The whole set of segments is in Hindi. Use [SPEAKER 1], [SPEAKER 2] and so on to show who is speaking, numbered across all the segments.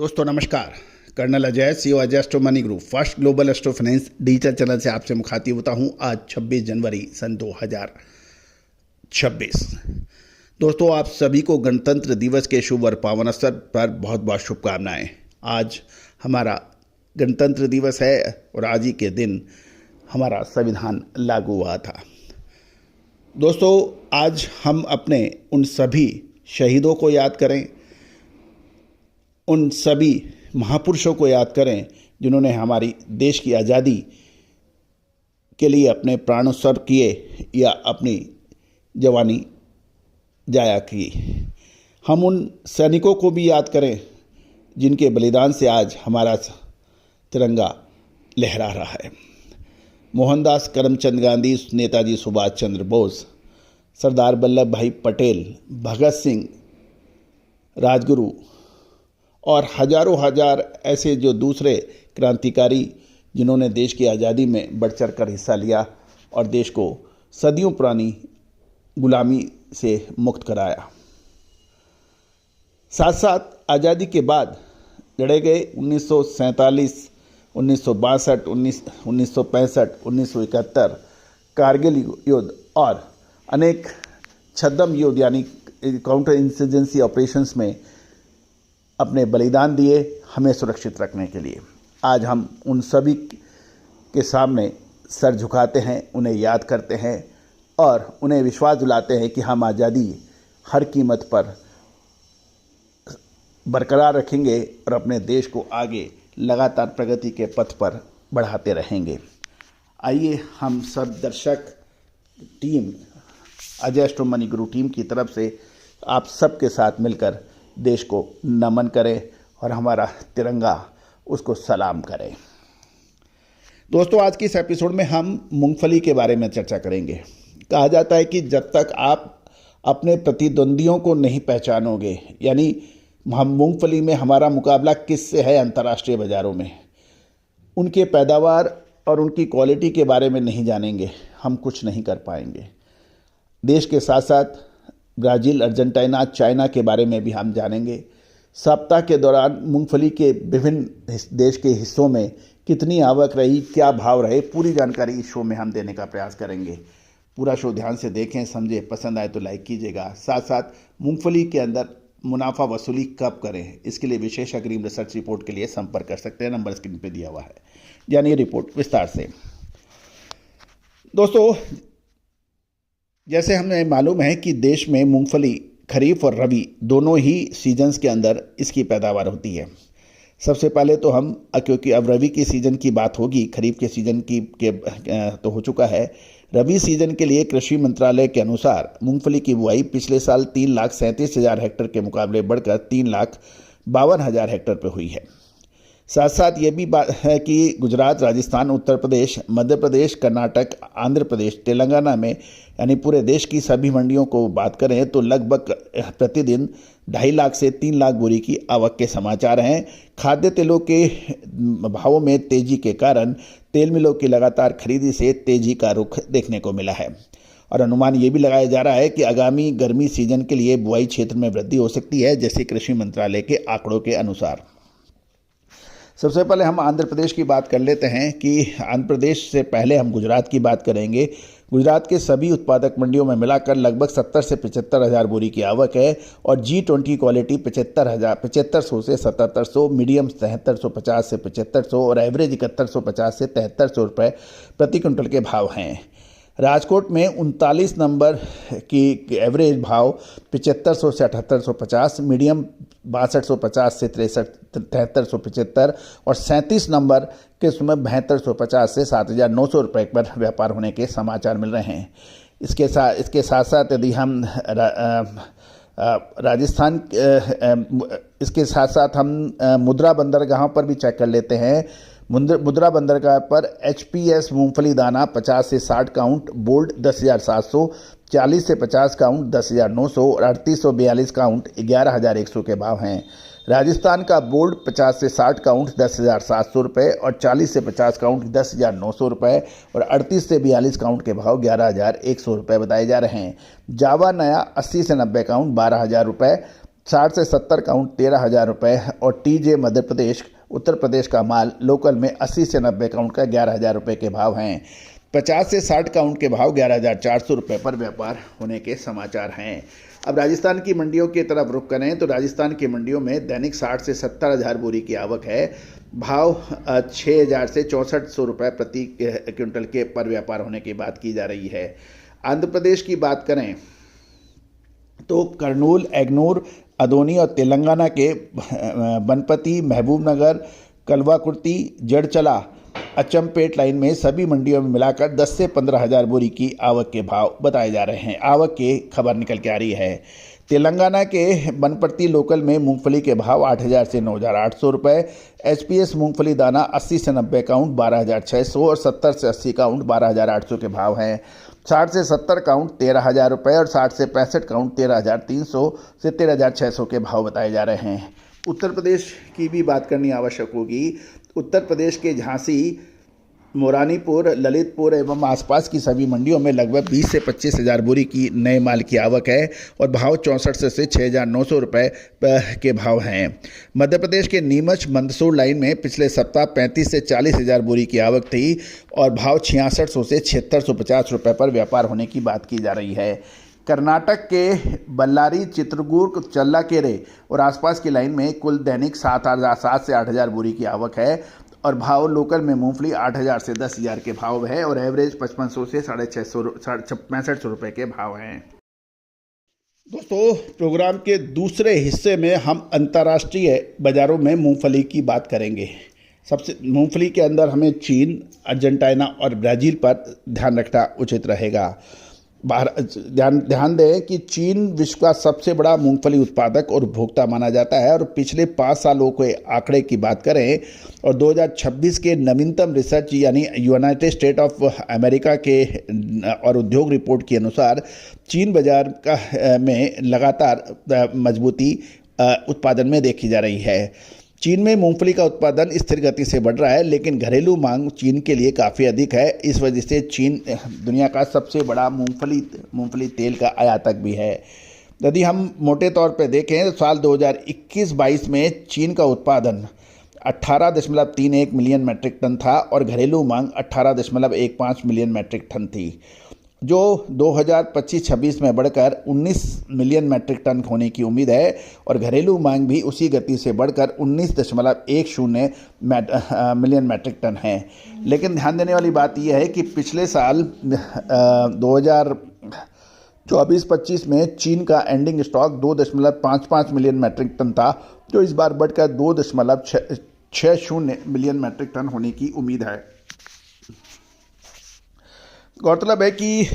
[SPEAKER 1] दोस्तों नमस्कार। Colonel Ajay CO Ajay astro money group first global astro finance digital channel से आपसे मुखातिब होता हूं आज 26 जनवरी सन 2026। दोस्तों आप सभी को गणतंत्र दिवस के शुभ और पावन अवसर पर बहुत बहुत शुभकामनाएं। आज हमारा गणतंत्र दिवस है और आज ही के दिन हमारा संविधान लागू हुआ था। दोस्तों आज हम अपने उन सभी शहीदों को याद करें, उन सभी महापुरुषों को याद करें जिन्होंने हमारी देश की आज़ादी के लिए अपने प्राण उत्सर्ग किए या अपनी जवानी जाया की। हम उन सैनिकों को भी याद करें जिनके बलिदान से आज हमारा तिरंगा लहरा रहा है। मोहनदास करमचंद गांधी, नेताजी सुभाष चंद्र बोस, सरदार वल्लभ भाई पटेल, भगत सिंह, राजगुरु और हजारों हजार ऐसे जो दूसरे क्रांतिकारी जिन्होंने देश की आज़ादी में बढ़ चढ़ कर हिस्सा लिया और देश को सदियों पुरानी गुलामी से मुक्त कराया। साथ साथ आज़ादी के बाद लड़े गए 1947, 1962, 1965, 1971 कारगिल युद्ध और अनेक छद्म युद्ध यानी काउंटर इंसर्जेंसी ऑपरेशंस में अपने बलिदान दिए हमें सुरक्षित रखने के लिए। आज हम उन सभी के सामने सर झुकाते हैं, उन्हें याद करते हैं और उन्हें विश्वास दिलाते हैं कि हम आज़ादी हर कीमत पर बरकरार रखेंगे और अपने देश को आगे लगातार प्रगति के पथ पर बढ़ाते रहेंगे। आइए हम सब दर्शक टीम अजय एस्ट्रो मनी गुरु टीम की तरफ से आप सबके साथ मिलकर देश को नमन करें और हमारा तिरंगा उसको सलाम करें। दोस्तों आज की इस एपिसोड में हम मूंगफली के बारे में चर्चा करेंगे। कहा जाता है कि जब तक आप अपने प्रतिद्वंदियों को नहीं पहचानोगे, यानी हम मूंगफली में हमारा मुकाबला किससे है अंतर्राष्ट्रीय बाज़ारों में, उनके पैदावार और उनकी क्वालिटी के बारे में नहीं जानेंगे, हम कुछ नहीं कर पाएंगे। देश के साथ साथ ब्राज़ील, अर्जेंटीना, चाइना के बारे में भी हम जानेंगे। सप्ताह के दौरान मूंगफली के विभिन्न देश के हिस्सों में कितनी आवक रही, क्या भाव रहे, पूरी जानकारी इस शो में हम देने का प्रयास करेंगे। पूरा शो ध्यान से देखें, समझें, पसंद आए तो लाइक कीजिएगा। साथ साथ मूंगफली के अंदर मुनाफा वसूली कब करें, इसके लिए विशेष अग्रिम रिसर्च रिपोर्ट के लिए संपर्क कर सकते हैं। नंबर स्क्रीन पर दिया हुआ है, जानिए रिपोर्ट विस्तार से। दोस्तों जैसे हमें मालूम है कि देश में मूंगफली खरीफ और रबी दोनों ही सीजन्स के अंदर इसकी पैदावार होती है। सबसे पहले तो हम, क्योंकि अब रबी की सीज़न की बात होगी, खरीफ के सीज़न की तो हो चुका है। रबी सीज़न के लिए कृषि मंत्रालय के अनुसार मूंगफली की बुआई पिछले साल 3,37,000 हेक्टेयर के मुकाबले बढ़कर 3,52,000 हेक्टेयर पर हुई है। साथ साथ ये भी बात है कि गुजरात, राजस्थान, उत्तर प्रदेश, मध्य प्रदेश, कर्नाटक, आंध्र प्रदेश, तेलंगाना में यानी पूरे देश की सभी मंडियों को बात करें तो लगभग प्रतिदिन 2.5 लाख से 3 लाख बोरी की आवक के समाचार हैं। खाद्य तेलों के भावों में तेजी के कारण तेल मिलों की लगातार खरीदी से तेजी का रुख देखने को मिला है और अनुमान ये भी लगाया जा रहा है कि आगामी गर्मी सीजन के लिए बुआई क्षेत्र में वृद्धि हो सकती है, जैसे कृषि मंत्रालय के आंकड़ों के अनुसार। सबसे पहले हम आंध्र प्रदेश की बात कर लेते हैं कि आंध्र प्रदेश से पहले हम गुजरात की बात करेंगे। गुजरात के सभी उत्पादक मंडियों में मिलाकर लगभग 70 से 75 हज़ार बोरी की आवक है और G20 क्वालिटी 7500 से 7700, मीडियम 7350 से 7500 और एवरेज 7150 से 7300 रुपये प्रति क्विंटल के भाव हैं। राजकोट में 39 नंबर की एवरेज भाव 7500 से 7850, मीडियम 6250 से 7375 और 37 नंबर के समय 7250 से 7900 रुपये पर व्यापार होने के समाचार मिल रहे हैं। इसके साथ साथ यदि हम राजस्थान इसके साथ साथ हम मुद्रा बंदरगाहों पर भी चेक कर लेते हैं। मुद्रा बंदरगाह पर HPS मूंगफली दाना 50 से 60 काउंट बोल्ड 10,700, 40 से 50 काउंट 10,900 और 3842 काउंट 11,100 के भाव हैं। राजस्थान का बोल्ड 50 से 60 काउंट 10,700 रुपये और 40 से 50 काउंट 10,900 रुपये और 38 से 42 काउंट के भाव 11,100 रुपये बताए जा रहे हैं। जावा नया 80 से 90 काउंट 12,000 रुपये, 60 से 70 काउंट 13,000 रुपये और टीजे मध्य प्रदेश उत्तर प्रदेश का माल लोकल में 80 से 90 काउंट का 11,000 रुपये के भाव हैं। 50 से 60 काउंट के भाव 11,400 रुपये पर व्यापार होने के समाचार हैं। अब राजस्थान की मंडियों की तरफ रुख करें तो राजस्थान की मंडियों में दैनिक 60 से 70,000 बोरी की आवक है। भाव 6,000 से 6400 रुपये प्रति क्विंटल के पर व्यापार होने की बात की जा रही है। आंध्र प्रदेश की बात करें तो कर्नूल, एग्नूर, अदोनी और तेलंगाना के बनपति, महबूबनगर, कलवाकुर्ती, जड़चला, अचमपेट लाइन में सभी मंडियों में मिलाकर 10 से 15,000 बोरी की आवक के भाव बताए जा रहे हैं। आवक की खबर निकल के आ रही है। तेलंगाना के बनपट्टी लोकल में मूंगफली के भाव 8,000 से 9,800 रुपये। एचपीएस मूंगफली दाना 80 से 90 काउंट 12,600 और 70 से 80 काउंट 12,800 के भाव हैं। 60 से 70 काउंट 13,000 रुपये और 60 से 65 काउंट 13,300 से 13,600 के भाव बताए जा रहे हैं। उत्तर प्रदेश की भी बात करनी आवश्यक होगी। उत्तर प्रदेश के झांसी, मोरानीपुर, ललितपुर एवं आसपास की सभी मंडियों में लगभग 20 से 25,000 बोरी की नए माल की आवक है और भाव 64 से 6,900 रुपये के भाव हैं। मध्य प्रदेश के नीमच, मंदसौर लाइन में पिछले सप्ताह 35 से 40,000 बोरी की आवक थी और भाव 6600 से 7650 रुपये पर व्यापार होने की बात की जा रही है। कर्नाटक के बल्लारी, चित्रकूट, चल्लाकेरे और आसपास की लाइन में कुल दैनिक 7 से 8,000 बोरी की आवक है और भाव लोकल में मूंगफली 8,000 से 10,000 के भाव है और एवरेज 5500 से 6500 रुपये के भाव हैं। दोस्तों, प्रोग्राम के दूसरे हिस्से में हम अंतर्राष्ट्रीय बाज़ारों में मूंगफली की बात करेंगे। सबसे मूंगफली के अंदर हमें चीन, अर्जेंटीना और ब्राज़ील पर ध्यान रखना उचित रहेगा। ध्यान दें कि चीन विश्व का सबसे बड़ा मूंगफली उत्पादक और उपभोक्ता माना जाता है और पिछले 5 सालों के आंकड़े की बात करें और 2026 के नवीनतम रिसर्च यानी यूनाइटेड स्टेट ऑफ अमेरिका के और उद्योग रिपोर्ट के अनुसार चीन बाजार का में लगातार मजबूती उत्पादन में देखी जा रही है। चीन में मूंगफली का उत्पादन स्थिर गति से बढ़ रहा है, लेकिन घरेलू मांग चीन के लिए काफ़ी अधिक है। इस वजह से चीन दुनिया का सबसे बड़ा मूंगफली तेल का आयातक भी है। यदि हम मोटे तौर पर देखें तो साल 2021-22 में चीन का उत्पादन 18.31 मिलियन मैट्रिक टन था और घरेलू मांग 18.15 मिलियन मैट्रिक टन थी, जो 2025-26 में बढ़कर 19 मिलियन मैट्रिक टन होने की उम्मीद है और घरेलू मांग भी उसी गति से बढ़कर 19.10 मिलियन मैट्रिक टन है। लेकिन ध्यान देने वाली बात यह है कि पिछले साल 2024-25 में चीन का ending stock 2.55 million metric ton था, जो इस बार बढ़कर 2.60 मिलियन मैट्रिक टन होने की उम्मीद है। गौरतलब है कि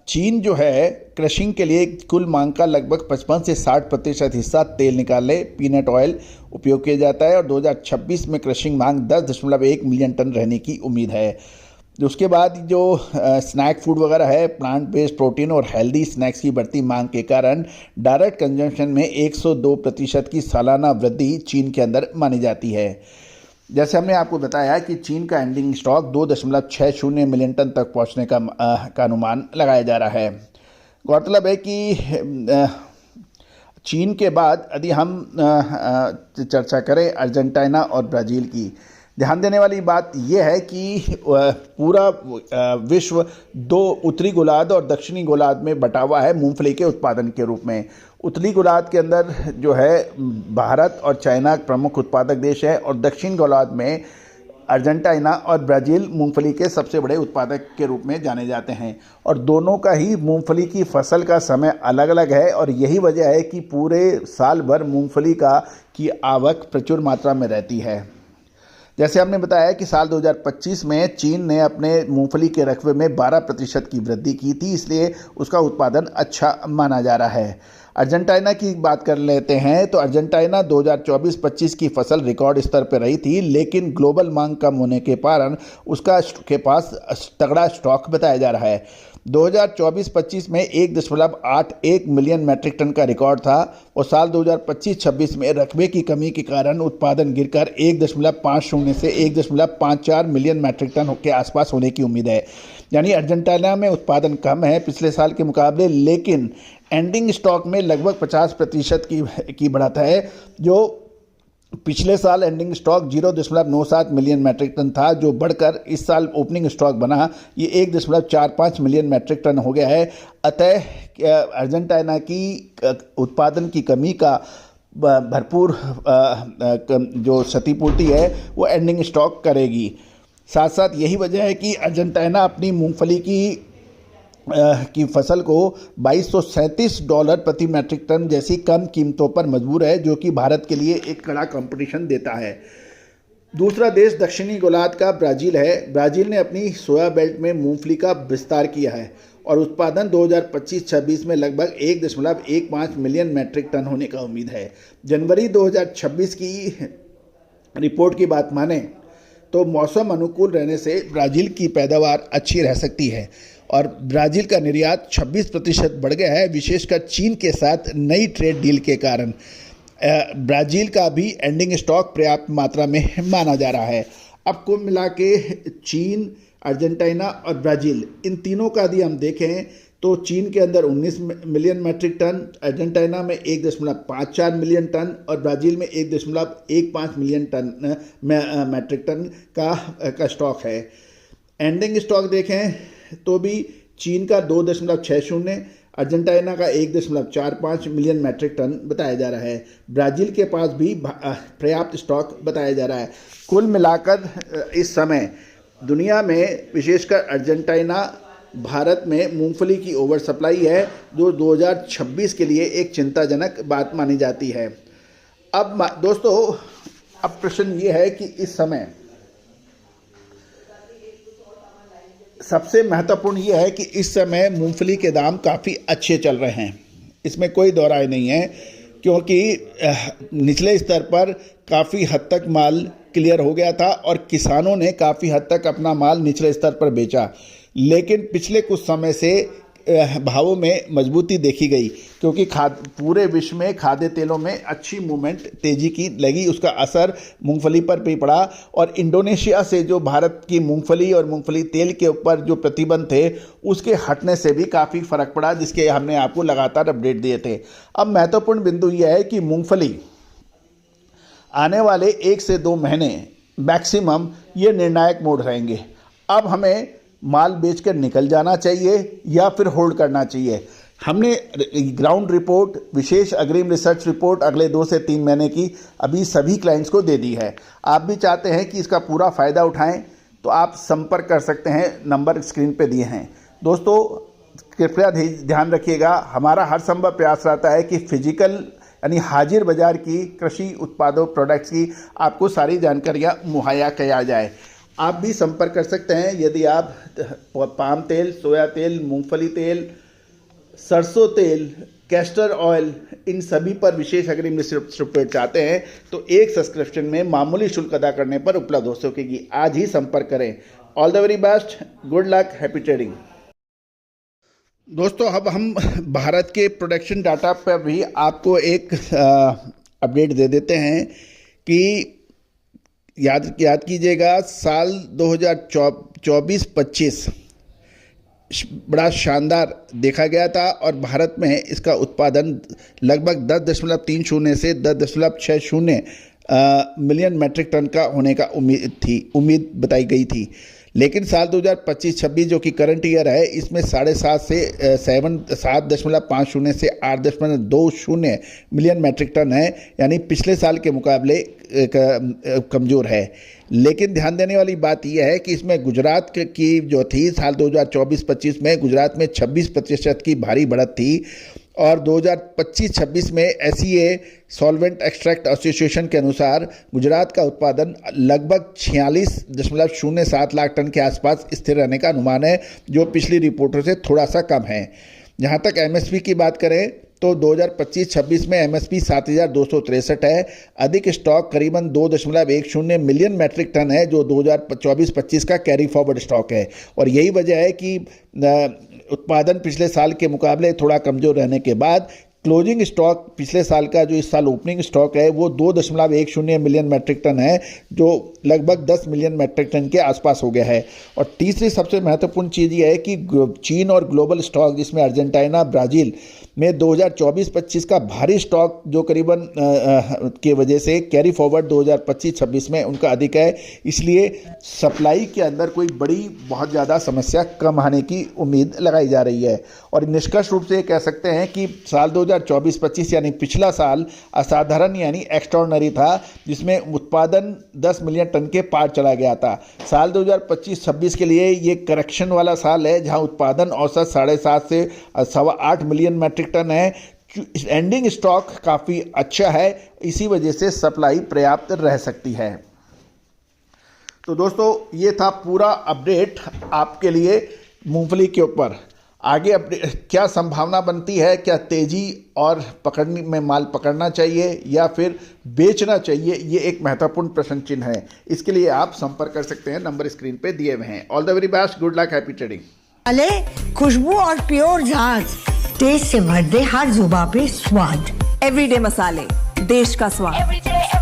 [SPEAKER 1] चीन जो है क्रशिंग के लिए कुल मांग का लगभग 55 से 60% हिस्सा तेल निकालने, पीनट ऑयल उपयोग किया जाता है और 2026 में क्रशिंग मांग 10.1 मिलियन टन रहने की उम्मीद है। उसके बाद जो स्नैक फूड वगैरह है, प्लांट बेस्ड प्रोटीन और हेल्दी स्नैक्स की बढ़ती मांग के कारण डायरेक्ट कंजम्पशन में 102% की सालाना वृद्धि चीन के अंदर मानी जाती है। जैसे हमने आपको बताया कि चीन का एंडिंग स्टॉक 2.60 मिलियन टन तक पहुंचने का अनुमान लगाया जा रहा है। गौरतलब है कि चीन के बाद यदि हम चर्चा करें अर्जेंटीना और ब्राज़ील की, ध्यान देने वाली बात यह है कि पूरा विश्व 2 उत्तरी गोलार्ध और दक्षिणी गोलार्ध में बटा हुआ है मूंगफली के उत्पादन के रूप में। उत्तरी गोलार्ध के अंदर जो है भारत और चाइना प्रमुख उत्पादक देश है और दक्षिण गोलार्ध में अर्जेंटीना और ब्राज़ील मूंगफली के सबसे बड़े उत्पादक के रूप में जाने जाते हैं और दोनों का ही मूंगफली की फसल का समय अलग अलग है और यही वजह है कि पूरे साल भर मूंगफली की आवक प्रचुर मात्रा में रहती है। जैसे हमने बताया कि साल 2025 में चीन ने अपने मूंगफली के रकबे में 12% की वृद्धि की थी, इसलिए उसका उत्पादन अच्छा माना जा रहा है। अर्जेंटीना की बात कर लेते हैं तो अर्जेंटीना 2024-25 की फसल रिकॉर्ड स्तर पर रही थी, लेकिन ग्लोबल मांग कम होने के कारण उसका के पास तगड़ा स्टॉक बताया जा रहा है। 2024-25 में 1.81 मिलियन मैट्रिक टन का रिकॉर्ड था और साल 2025-26 में रकबे की कमी के कारण उत्पादन गिरकर 1.50 से 1.54 मिलियन मैट्रिक टन के आसपास होने की उम्मीद है। यानी अर्जेंटीना में उत्पादन कम है पिछले साल के मुकाबले, लेकिन एंडिंग स्टॉक में लगभग 50% की बढ़त है। जो पिछले साल ending stock 0.97 million metric ton था, जो बढ़कर इस साल ओपनिंग स्टॉक बना ये 1.45 मिलियन मैट्रिक टन हो गया है। अतः अर्जेंटीना की उत्पादन की कमी का भरपूर जो क्षतिपूर्ति है वो एंडिंग स्टॉक करेगी। साथ साथ यही वजह है कि अर्जेंटीना अपनी मूंगफली की फसल को $2237 प्रति मैट्रिक टन जैसी कम कीमतों पर मजबूर है, जो कि भारत के लिए एक कड़ा कंपटीशन देता है। दूसरा देश दक्षिणी गोलार्ध का ब्राज़ील है। ब्राज़ील ने अपनी सोया बेल्ट में मूंगफली का विस्तार किया है और उत्पादन 2025-26 में लगभग 1.15 मिलियन मैट्रिक टन होने का उम्मीद है। जनवरी 2026 की रिपोर्ट की बात माने तो मौसम अनुकूल रहने से ब्राज़ील की पैदावार अच्छी रह सकती है और ब्राज़ील का निर्यात 26% बढ़ गया है, विशेषकर चीन के साथ नई ट्रेड डील के कारण। ब्राज़ील का भी एंडिंग स्टॉक पर्याप्त मात्रा में माना जा रहा है। अब कुल मिला के चीन, अर्जेंटीना और ब्राज़ील, इन तीनों का यदि हम देखें तो चीन के अंदर 19 मिलियन मैट्रिक टन, अर्जेंटीना में 1.54 मिलियन टन और ब्राज़ील में 1.15 मिलियन टन मैट्रिक टन का स्टॉक है। एंडिंग स्टॉक देखें तो भी चीन का 2.60, अर्जेंटीना का 1.45 मिलियन मैट्रिक टन बताया जा रहा है। ब्राज़ील के पास भी पर्याप्त स्टॉक बताया जा रहा है। कुल मिलाकर इस समय दुनिया में विशेषकर अर्जेंटीना, भारत में मूंगफली की ओवर सप्लाई है, जो 2026 के लिए एक चिंताजनक बात मानी जाती है। अब दोस्तों, अब प्रश्न ये है कि इस समय सबसे महत्वपूर्ण ये है कि इस समय मूंगफली के दाम काफ़ी अच्छे चल रहे हैं, इसमें कोई दो राय नहीं है, क्योंकि निचले स्तर पर काफ़ी हद तक माल क्लियर हो गया था और किसानों ने काफ़ी हद तक अपना माल निचले स्तर पर बेचा। लेकिन पिछले कुछ समय से भावों में मजबूती देखी गई, क्योंकि पूरे विश्व में खाद्य तेलों में अच्छी मूवमेंट तेज़ी की लगी, उसका असर मूंगफली पर भी पड़ा। और इंडोनेशिया से जो भारत की मूंगफली और मूंगफली तेल के ऊपर जो प्रतिबंध थे, उसके हटने से भी काफ़ी फ़र्क पड़ा, जिसके हमने आपको लगातार अपडेट दिए थे। अब महत्वपूर्ण बिंदु यह है कि मूंगफली आने वाले 1 से 2 महीने मैक्सिमम ये निर्णायक मोड रहेंगे। अब हमें माल बेचकर निकल जाना चाहिए या फिर होल्ड करना चाहिए। हमने ग्राउंड रिपोर्ट, विशेष अग्रिम रिसर्च रिपोर्ट अगले 2 से 3 महीने की अभी सभी क्लाइंट्स को दे दी है। आप भी चाहते हैं कि इसका पूरा फ़ायदा उठाएं तो आप संपर्क कर सकते हैं, नंबर स्क्रीन पे दिए हैं। दोस्तों, कृपया ध्यान रखिएगा, हमारा हर संभव प्रयास रहता है कि फिजिकल यानी हाजिर बाजार की कृषि उत्पादों प्रोडक्ट्स की आपको सारी जानकारियाँ मुहैया किया जाए। आप भी संपर्क कर सकते हैं यदि आप पाम तेल, सोया तेल, मूंगफली तेल, सरसों तेल, कैस्टर ऑयल, इन सभी पर विशेष अग्रिम रिपोर्ट चाहते हैं तो एक सब्सक्रिप्शन में मामूली शुल्क अदा करने पर उपलब्ध हो सकेगी। आज ही संपर्क करें। All the very best, good luck, happy trading. दोस्तों, अब हम भारत के प्रोडक्शन डाटा पर भी आपको एक अपडेट दे देते हैं कि याद कीजिएगा, साल 2024-25 बड़ा शानदार देखा गया था और भारत में इसका उत्पादन लगभग 10.30 से 10.60 मिलियन मैट्रिक टन का होने का उम्मीद बताई गई थी। लेकिन साल 2025-26 जो कि करंट ईयर है, इसमें 7.5 से 7.50 से 8.20 मिलियन मैट्रिक टन है, यानी पिछले साल के मुकाबले कमज़ोर है। लेकिन ध्यान देने वाली बात यह है कि इसमें गुजरात की जो थी साल 2024-25 में गुजरात में 26% की भारी बढ़त थी और 2025-26 में SEA सॉल्वेंट एक्सट्रैक्ट एसोसिएशन के अनुसार गुजरात का उत्पादन लगभग 46.07 लाख टन के आसपास स्थिर रहने का अनुमान है, जो पिछली रिपोर्टों से थोड़ा सा कम है। जहां तक MSP की बात करें तो 2025-26 में MSP 7,263 है। अधिक स्टॉक करीबन 2.10 मिलियन मैट्रिक टन है, जो 2024-25 का कैरी फॉरवर्ड स्टॉक है। और यही वजह है कि उत्पादन पिछले साल के मुकाबले थोड़ा कमज़ोर रहने के बाद क्लोजिंग स्टॉक पिछले साल का जो इस साल ओपनिंग स्टॉक है वो 2.10 मिलियन मैट्रिक टन है, जो लगभग 10 मिलियन मैट्रिक टन के आसपास हो गया है। और तीसरी सबसे महत्वपूर्ण चीज़ ये है कि चीन और ग्लोबल स्टॉक, जिसमें अर्जेंटीना, ब्राज़ील में 2024-25 का भारी स्टॉक जो करीबन के वजह से कैरी फॉरवर्ड 2025-26 में उनका अधिक है, इसलिए सप्लाई के अंदर कोई बड़ी बहुत ज़्यादा समस्या कम आने की उम्मीद लगाई जा रही है। और निष्कर्ष रूप से कह सकते हैं कि साल 2024-25 यानी पिछला साल असाधारण यानी एक्स्ट्राऑर्डिनरी था, जिसमें उत्पादन 10 मिलियन टन के पार चला गया था। साल 2025-26 के लिए ये करेक्शन वाला साल है, जहां उत्पादन औसत 7.5 से 8.25 मिलियन मैट्रिक टन है। एंडिंग स्टॉक काफ़ी अच्छा है, इसी वजह से सप्लाई पर्याप्त रह सकती है। तो दोस्तों, ये था पूरा अपडेट आपके लिए मूंगफली के ऊपर। आगे अपडेट क्या संभावना बनती है, क्या तेज़ी और पकड़ने में माल पकड़ना चाहिए या फिर बेचना चाहिए, ये एक महत्वपूर्ण प्रश्न चिन्ह है। इसके लिए आप संपर्क कर सकते हैं, नंबर स्क्रीन पे दिए हुए हैं। All the very best, good luck, happy trading.
[SPEAKER 2] अले खुशबू और प्योर झांझ, टेस्ट से भर दे हर जुबां पे स्वाद।
[SPEAKER 3] एवरीडे मसाले, देश का स्वाद।